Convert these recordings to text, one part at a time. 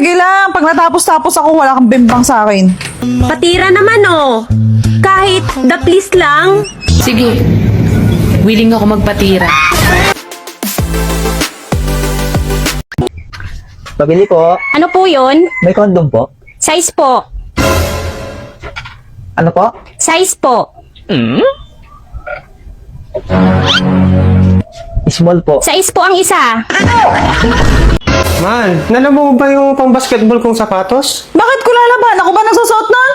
sige lang. Pag natapos-tapos ako, wala kang bimbang sa akin. Patira naman oh. Kahit the please lang. Sige, willing ako magpatira. Pabili po. Ano po yun? May condom po. Size po. Ano po? Size po. Small po. Size po ang isa. Man, nalaman mo ba yung pang basketball kong sapatos? Bakit ko lalaban? Ako ba nagsusuot nun?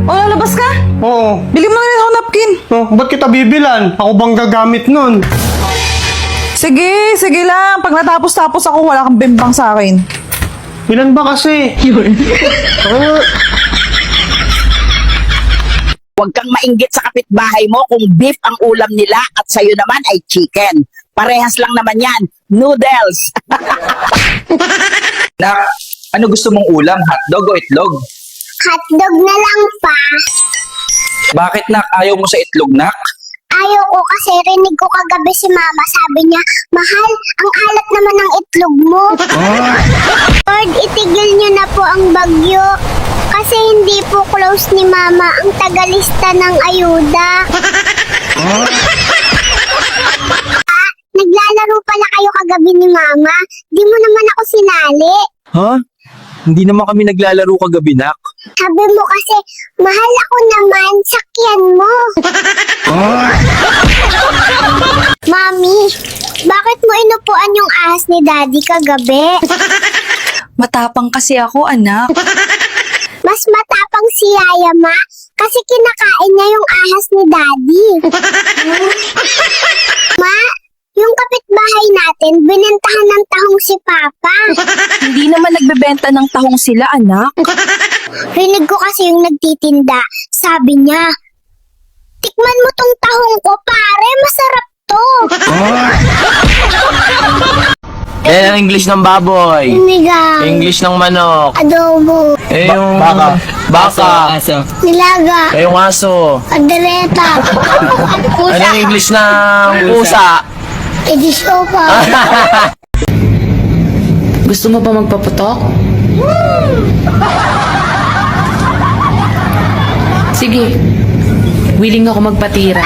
O, lalabas ka? Oo. Bili mo na rin ako napkin. Oh, ba't kita bibilan? Ako bang gagamit nun? Sige, sige lang. Pag natapos-tapos ako, wala kang bimbang sa akin. Ilan ba kasi? Huwag kang mainggit sa kapitbahay mo kung beef ang ulam nila at sa'yo naman ay chicken. Parehas lang naman yan. Noodles. Nak, ano gusto mong ulam? Hotdog o itlog? Hotdog na lang pa. Bakit nak, ayaw mo sa itlog nak? Ayaw ko kasi rinig ko kagabi si mama. Sabi niya, mahal, ang alat naman ng itlog mo. Lord, itigil niyo na po ang bagyo. Kasi hindi po close ni mama ang tagalista ng ayuda. Naglalaro pala kayo kagabi ni mama. Di mo naman ako sinali. Ha? Hindi naman kami naglalaro kagabi, nak. Sabi mo kasi, mahal ako naman, sakyan mo. Mami, bakit mo inupuan yung ahas ni Daddy kagabi? Matapang kasi ako, anak. Mas matapang si Yaya, Ma, kasi kinakain niya yung ahas ni Daddy. Ma, yung kapitbahay natin, binentahan ng tahong si Papa. Hindi naman nagbebenta ng tahong sila, anak. Rinig ko kasi yung nagtitinda. Sabi niya, tikman mo tong tahong ko, pare, masarap to. Yan ang English ng baboy. Sinigang, English ng manok. adobo, Eh yung... Baka. Baka. nilaga, Eh yung aso. kaldereta, Ano pusa, yung English ng pusa? edi sopa. Gusto mo ba magpaputok? Sige, willing ako magpatira.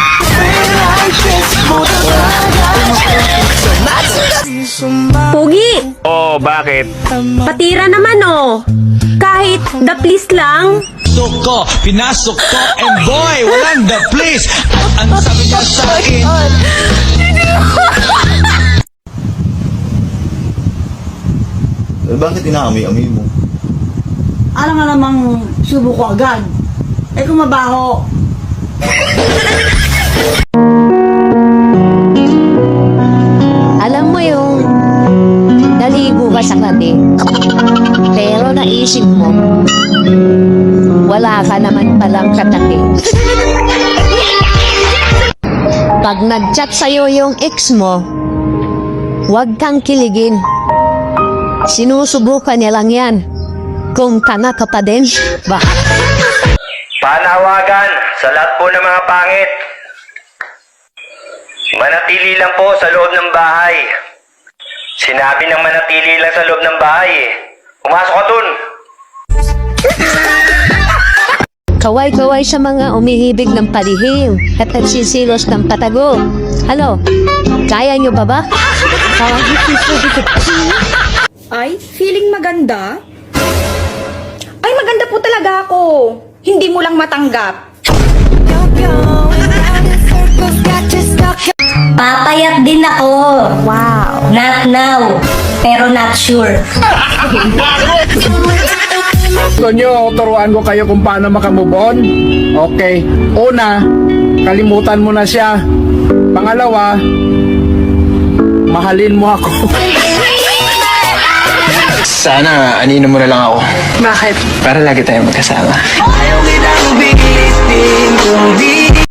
Pugi. Oh, bakit? Patira naman oh. Kahit the please lang. Ko, pinasok ko, and boy, walang the please. Ang sabi niya sa akin, Bakit inaamoy-amoy mo? Ano nga namang subo ko agad? Eh kung mabaho. Alam mo yung naligo ka sa gabi, pero naisip mo, wala ka naman palang katabi. Pag nag-chat sa'yo yung ex mo, huwag kang kiligin. Sinusubukan niya lang yan. Kung tanga ka pa din, baka. Panawagan sa lahat po ng mga pangit. Manatili lang po sa loob ng bahay. Sinabi ng manatili lang sa loob ng bahay eh. Pumasok ka dun. Kaway-kaway sa mga umihibig ng palihim at nagsisilos ng patago. Ano? Kaya nyo pa ba? Ay, feeling maganda? Ay, maganda po talaga ako. Hindi mo lang matanggap. Papayat din ako. Wow. Not now, pero not sure. Gusto nyo, turuan ko kayo kung paano makamove on? Okay. Una, kalimutan mo na siya. Pangalawa, mahalin mo ako. Sana anino mo na lang ako. Bakit? Para lagi tayong magkasama. ayaw kitang bilitin kung di